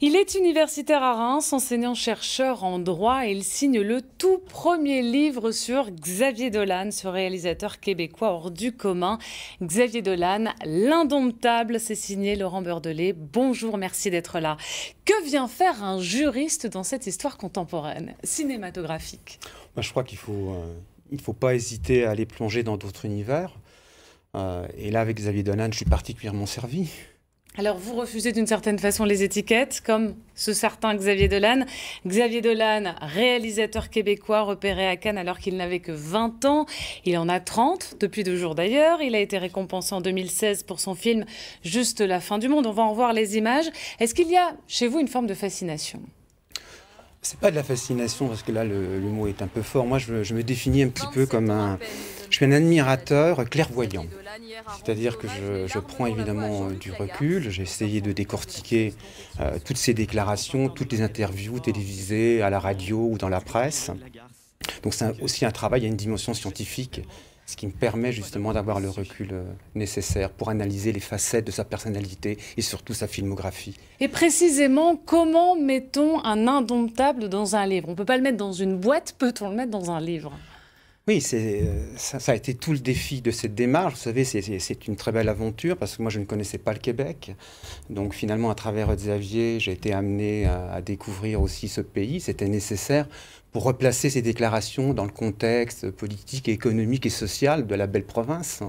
Il est universitaire à Reims, enseignant-chercheur en droit et il signe le tout premier livre sur Xavier Dolan, ce réalisateur québécois hors du commun. Xavier Dolan, l'indomptable, c'est signé Laurent Beurdelet. Bonjour, merci d'être là. Que vient faire un juriste dans cette histoire contemporaine, cinématographique? Je crois qu'il faut pas hésiter à aller plonger dans d'autres univers. Et là, avec Xavier Dolan, je suis particulièrement servi. Alors, vous refusez d'une certaine façon les étiquettes, comme ce certain Xavier Dolan. Xavier Dolan, réalisateur québécois repéré à Cannes alors qu'il n'avait que 20 ans. Il en a 30, depuis 2 jours d'ailleurs. Il a été récompensé en 2016 pour son film « Juste la fin du monde ». On va en voir les images. Est-ce qu'il y a chez vous une forme de fascination ? C'est pas de la fascination, parce que là, le mot est un peu fort. Moi, je me définis un petit peu comme je suis un admirateur clairvoyant. C'est-à-dire que je prends évidemment du recul. J'ai essayé de décortiquer toutes ces déclarations, toutes les interviews télévisées, à la radio ou dans la presse. Donc c'est aussi un travail, il y a une dimension scientifique, ce qui me permet justement d'avoir le recul nécessaire pour analyser les facettes de sa personnalité et surtout sa filmographie. Et précisément, comment mettons un indomptable dans un livre? On ne peut pas le mettre dans une boîte, peut-on le mettre dans un livre? Oui, ça a été tout le défi de cette démarche. Vous savez, c'est une très belle aventure parce que moi, je ne connaissais pas le Québec. Donc finalement, à travers Xavier, j'ai été amené à découvrir aussi ce pays. C'était nécessaire pour replacer ces déclarations dans le contexte politique, économique et social de la belle province.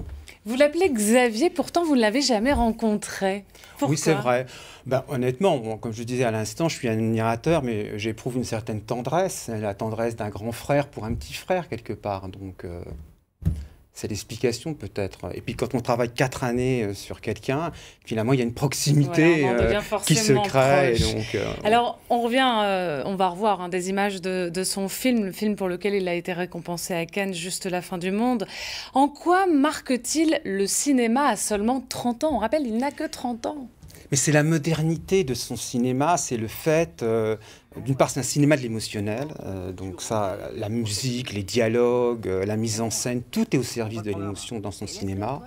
Vous l'appelez Xavier, pourtant vous ne l'avez jamais rencontré. Pourquoi ? Oui, c'est vrai. Honnêtement, comme je disais à l'instant, je suis un admirateur, mais j'éprouve une certaine tendresse, la tendresse d'un grand frère pour un petit frère quelque part. Donc, c'est l'explication peut-être. Et puis quand on travaille 4 années sur quelqu'un, finalement, il y a une proximité qui se crée. Donc, alors, on va revoir des images de son film, le film pour lequel il a été récompensé à Cannes, Juste la fin du monde. En quoi marque-t-il le cinéma à seulement 30 ans? On rappelle, il n'a que 30 ans. Mais c'est la modernité de son cinéma, c'est le fait, d'une part c'est un cinéma de l'émotionnel, donc ça, la musique, les dialogues, la mise en scène, tout est au service de l'émotion dans son cinéma.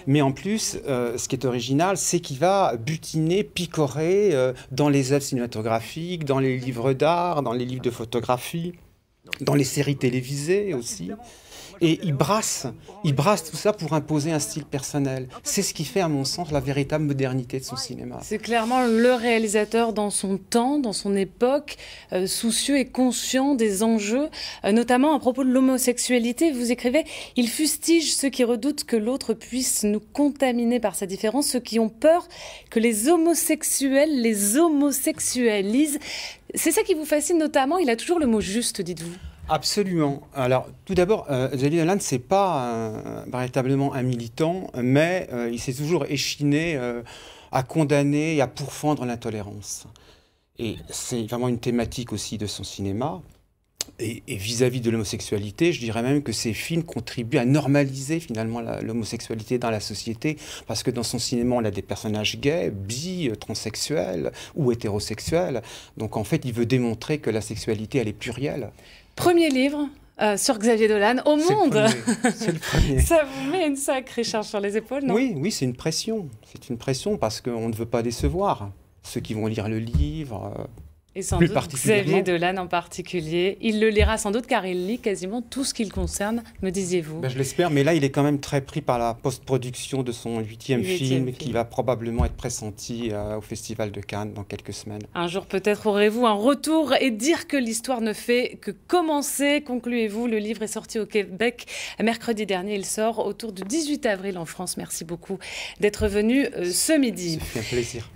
Mais en plus, ce qui est original, c'est qu'il va butiner, picorer dans les œuvres cinématographiques, dans les livres d'art, dans les livres de photographie, dans les séries télévisées aussi. Et il brasse tout ça pour imposer un style personnel. C'est ce qui fait, à mon sens, la véritable modernité de son cinéma. C'est clairement le réalisateur dans son temps, dans son époque, soucieux et conscient des enjeux, notamment à propos de l'homosexualité. Vous écrivez « Il fustige ceux qui redoutent que l'autre puisse nous contaminer par sa différence, ceux qui ont peur que les homosexuels les homosexualisent ». C'est ça qui vous fascine notamment, il a toujours le mot juste, dites-vous. Absolument. Alors, tout d'abord, Xavier Dolan, c'est pas véritablement un militant, mais il s'est toujours échiné à condamner et à pourfendre l'intolérance. Et c'est vraiment une thématique aussi de son cinéma. Et vis-à-vis de l'homosexualité, je dirais même que ces films contribuent à normaliser finalement l'homosexualité dans la société, parce que dans son cinéma, on a des personnages gays, bi, transsexuels ou hétérosexuels. Donc en fait, il veut démontrer que la sexualité, elle est plurielle. Premier livre sur Xavier Dolan au monde. C'est le premier. Ça vous met une sacrée charge sur les épaules, non? Oui, c'est une pression. C'est une pression parce qu'on ne veut pas décevoir ceux qui vont lire le livre. Et sans doute Xavier Dolan en particulier. Il le lira sans doute car il lit quasiment tout ce qui le concerne, me disiez-vous. Je l'espère, mais là il est quand même très pris par la post-production de son 8e film qui va probablement être pressenti au Festival de Cannes dans quelques semaines. Un jour peut-être aurez-vous un retour et dire que l'histoire ne fait que commencer. Concluez-vous, le livre est sorti au Québec mercredi dernier. Il sort autour du 18 avril en France. Merci beaucoup d'être venu ce midi. Ça fait un plaisir.